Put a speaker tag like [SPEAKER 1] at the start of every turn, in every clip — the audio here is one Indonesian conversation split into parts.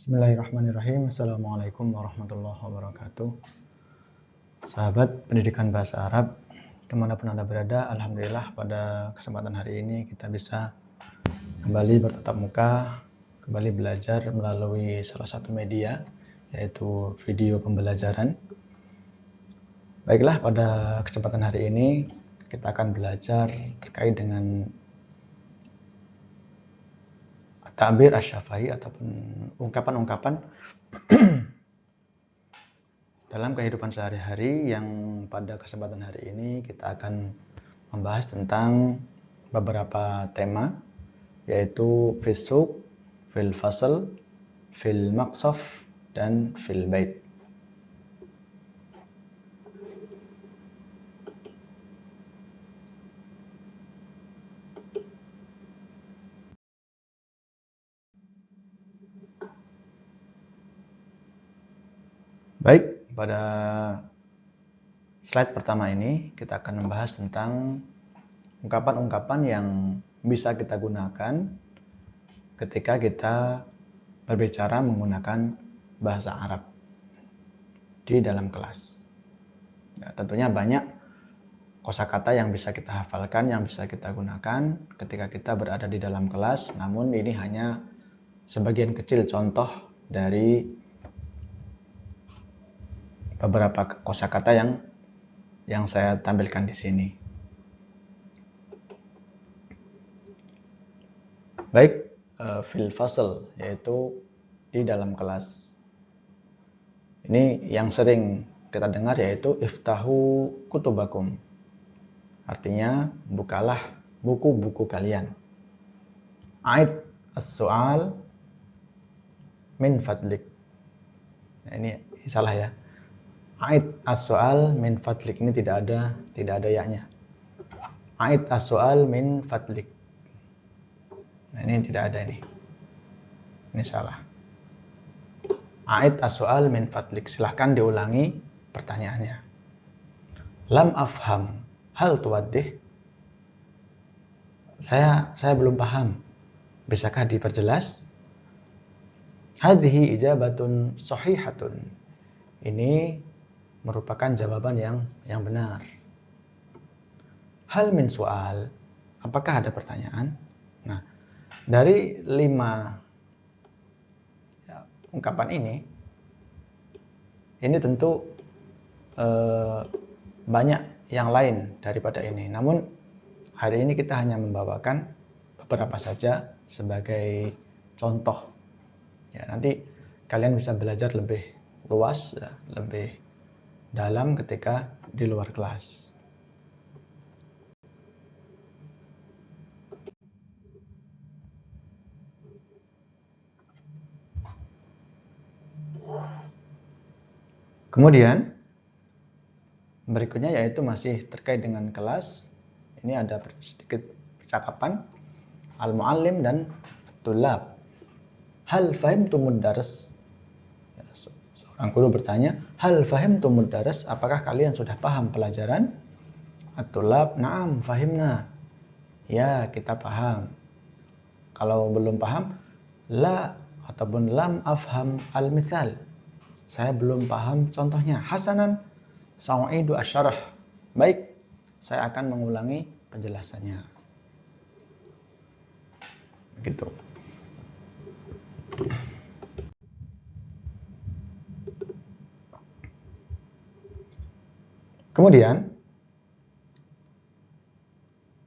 [SPEAKER 1] Bismillahirrahmanirrahim. Assalamualaikum warahmatullahi wabarakatuh. Sahabat pendidikan bahasa Arab, dimanapun Anda berada, alhamdulillah pada kesempatan hari ini kita bisa kembali bertatap muka, kembali belajar melalui salah satu media, yaitu video pembelajaran. Baiklah, pada kesempatan hari ini kita akan belajar terkait dengan ta'bir asy-syafai ataupun ungkapan-ungkapan dalam kehidupan sehari-hari yang pada kesempatan hari ini kita akan membahas tentang beberapa tema, yaitu fil suq, fil fasl, fil maqsaf, dan fil bait. Baik, pada slide pertama ini kita akan membahas tentang ungkapan-ungkapan yang bisa kita gunakan ketika kita berbicara menggunakan bahasa Arab di dalam kelas. Ya, tentunya banyak kosakata yang bisa kita hafalkan, yang bisa kita gunakan ketika kita berada di dalam kelas, namun ini hanya sebagian kecil contoh dari beberapa kosakata yang saya tampilkan di sini. Baik, fil fasl, yaitu di dalam kelas. Ini yang sering kita dengar, yaitu iftahu kutubakum. Artinya, bukalah buku-buku kalian. Aid as-su'al min fadlik. Nah, ini salah ya. Aid as-su'al min fadlik, ini tidak ada ya-nya. Aid as-su'al min fadlik. Nah, ini tidak ada ini. Ini salah. Aid as-su'al min fadlik. Silahkan diulangi pertanyaannya. Lam afham hal tuwaddih. Saya belum paham. Bisakah diperjelas? Hadhihi ijabatun sahihatun. Ini merupakan jawaban yang benar. Hal min soal, apakah ada pertanyaan? Nah, dari 5 ungkapan ini tentu banyak yang lain daripada ini. Namun hari ini kita hanya membawakan beberapa saja sebagai contoh. Ya, nanti kalian bisa belajar lebih luas, ya, lebih dalam ketika di luar kelas. Kemudian berikutnya yaitu masih terkait dengan kelas. Ini ada sedikit percakapan al-muallim dan tulab. Hal fahimtumud dars? Seorang guru bertanya, hal fahimtumud dars? Apakah kalian sudah paham pelajaran? At-tulab, na'am fahimna. Ya, kita paham. Kalau belum paham, la ataupun lam afham al-mithal. Saya belum paham contohnya. Hasanan, sa'u'idu asyarah. Baik, saya akan mengulangi penjelasannya. Begitu. Kemudian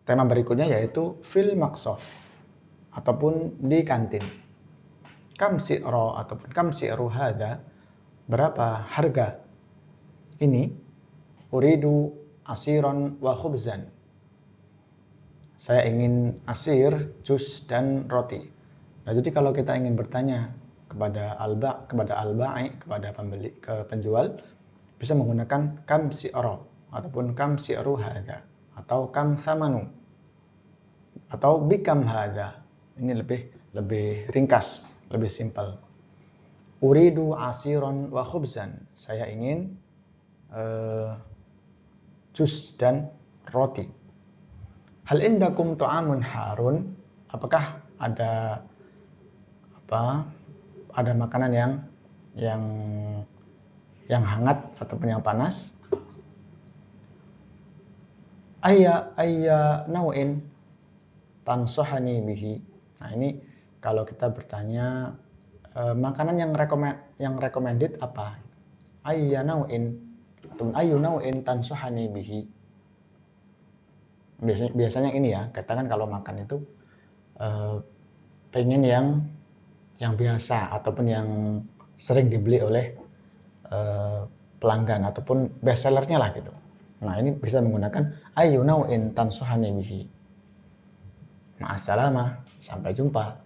[SPEAKER 1] tema berikutnya yaitu fil maqsaf ataupun di kantin. Kam si'ra ataupun kam si'ru hadha, berapa harga ini? Uridu asiran wa khubzan. Saya ingin asir, jus dan roti. Nah, jadi kalau kita ingin bertanya kepada al-ba'i, kepada pembeli, ke penjual, bisa menggunakan kam si'ra ataupun kam si'ru hadha atau kam thamanu atau bikam hadha. Ini lebih ringkas, lebih simpel. Uridu asiran wa khubzan. Saya ingin jus dan roti. Hal indakum tu'amun harun? Apakah ada ada makanan yang yang hangat ataupun yang panas. Ayya nau'in tansohani bihi. Nah, ini kalau kita bertanya makanan yang recommended apa? Ayya nau'in atau ayyu nau'in tansohani bihi. Biasanya ini ya, katakan kalau makan itu pengen yang biasa ataupun yang sering dibeli oleh pelanggan ataupun best sellernya lah gitu. Nah, ini bisa menggunakan ayyu nau'in tansuhani bihi. Ma'assalamah, sampai jumpa.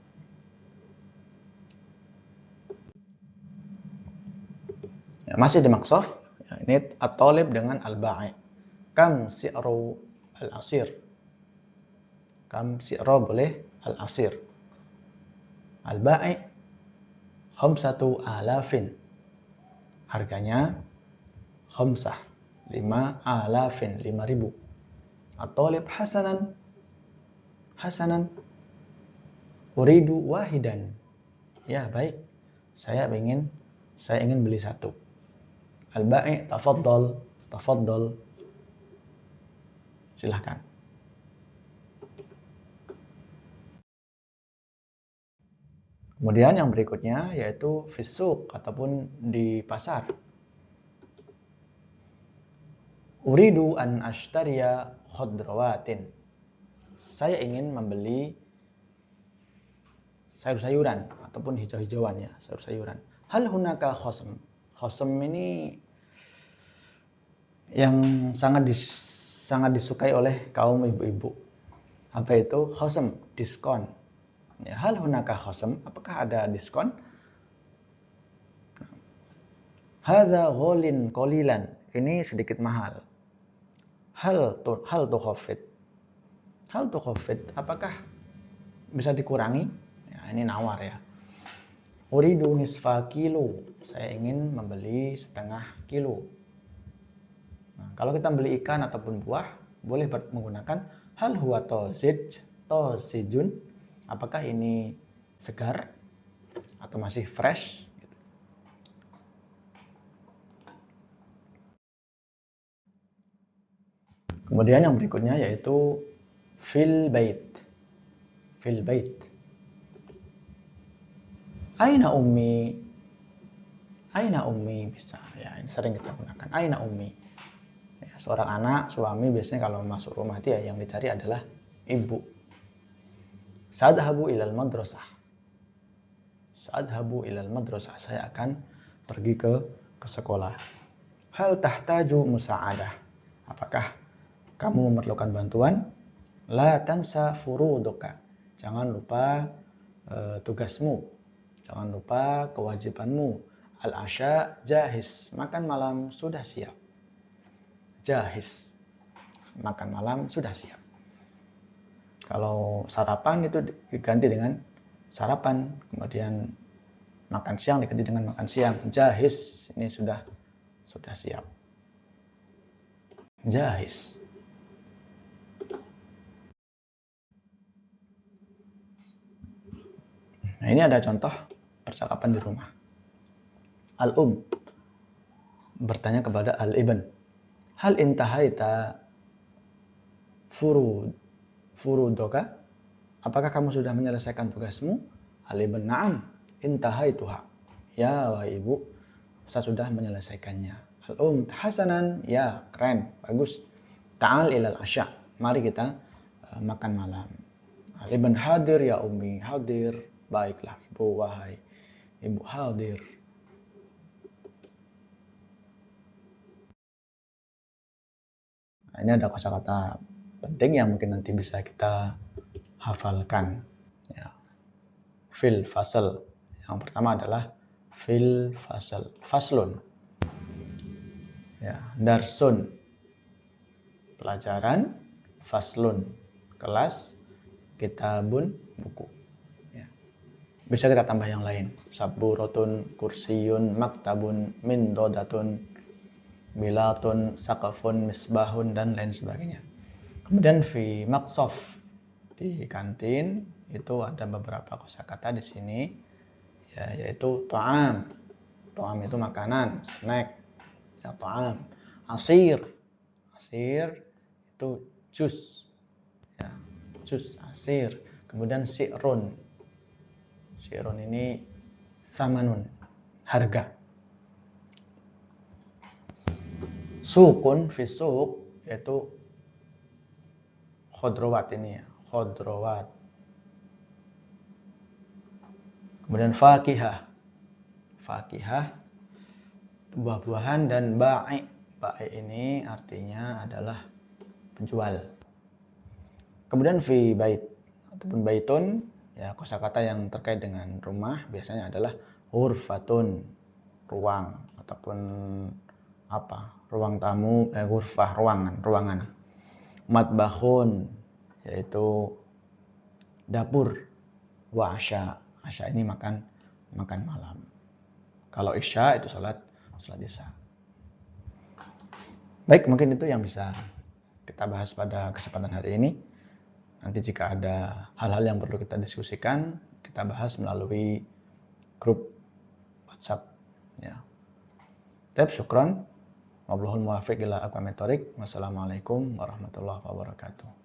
[SPEAKER 1] Ya, masih di maqsaf. Ya, ini at-talib dengan al-ba'i. Kam si'ru al-asir. Kam si'ru boleh al-asir. Al-ba'i khamsatu alafin. Harganya khamsah, 5,000, 5.000. At-talib hasanan uridu wahidan. Ya, baik. Saya ingin beli satu. Al-ba'i tafaddal. Silahkan. Kemudian yang berikutnya yaitu fisuq ataupun di pasar. Uridu an ashtariya khadrawatin. Saya ingin membeli sayur-sayuran ataupun hijau-hijauan ya, sayur-sayuran. Hal hunaka khosm. Khosm ini yang sangat disukai oleh kaum ibu-ibu. Apa itu? Khosm, diskon. Ya, hal hunaka khosm, apakah ada diskon? Hadza ghalin qalilan. Ini sedikit mahal. Hal tukhaffid. Apakah bisa dikurangi? Ya, ini nawar ya. Uridu nisfa kilo. Saya ingin membeli setengah kilo. Nah, kalau kita beli ikan ataupun buah, boleh menggunakan hal huwa tozijun. Apakah ini segar atau masih fresh? Kemudian yang berikutnya yaitu fil bait. Aina ummi bisa ya, ini sering kita gunakan. Aina ummi. Ya, seorang anak, suami biasanya kalau masuk rumah dia yang dicari adalah ibu. Sadhabu ilal madrasah. Saya akan pergi ke sekolah. Hal tahtaju musa'adah. Apakah kamu memerlukan bantuan? La tansa furuduka. Jangan lupa tugasmu. Jangan lupa kewajibanmu. Al-asya jahis. Makan malam sudah siap. Jahis. Makan malam sudah siap. Kalau sarapan itu diganti dengan sarapan. Kemudian makan siang diganti dengan makan siang. Jahis. Ini sudah siap. Jahis. Nah, ini ada contoh percakapan di rumah. Al-um bertanya kepada al-ibn, hal intahaita furudoka? Apakah kamu sudah menyelesaikan tugasmu? Al-ibn, na'am, intahaituha. Ya, wahai ibu, saya sudah menyelesaikannya. Al-um, hasanan, ya, keren, bagus. Ta'al ilal asya. Mari kita makan malam. Al-ibn, hadir ya ummi, hadir. Baiklah ibu, wahai ibu, hadir. Nah, ini ada kosakata penting yang mungkin nanti bisa kita hafalkan. Ya. Fil fasal. Yang pertama adalah fil fasal. Faslun. Ya, darsun. Pelajaran. Faslun. Kelas. Kitabun. Buku. Ya. Bisa kita tambah yang lain. Saburotun, kursiyun, maktabun, mindodatun, milatun, sakafun, misbahun, dan lain sebagainya. Kemudian fi maqsaf, di kantin itu ada beberapa kosakata di sini ya, yaitu ta'am. Ta'am itu makanan, snack. Ya, ta'am. Asir. Asir itu jus. Ya, jus asir. Kemudian si'run. Si'run ini samanun, harga. Sukun fi suq yaitu khodrowat ini ya, khodrowat. Kemudian fakihah. Fakihah buah-buahan, dan ba'i. Ba'i ini artinya adalah penjual. Kemudian fi bait ataupun baitun ya, kosakata yang terkait dengan rumah biasanya adalah ghurfatun, ruang ataupun apa? Ruang tamu, ghurfah, ruangan. Matbahun yaitu dapur. Wa asya. Asya ini makan malam. Kalau isya itu salat isya. Baik, mungkin itu yang bisa kita bahas pada kesempatan hari ini. Nanti jika ada hal-hal yang perlu kita diskusikan, kita bahas melalui grup WhatsApp. Ya. Syukran. Wallahul muwaffiq ila aqwamit thoriq. Wassalamualaikum warahmatullahi wabarakatuh.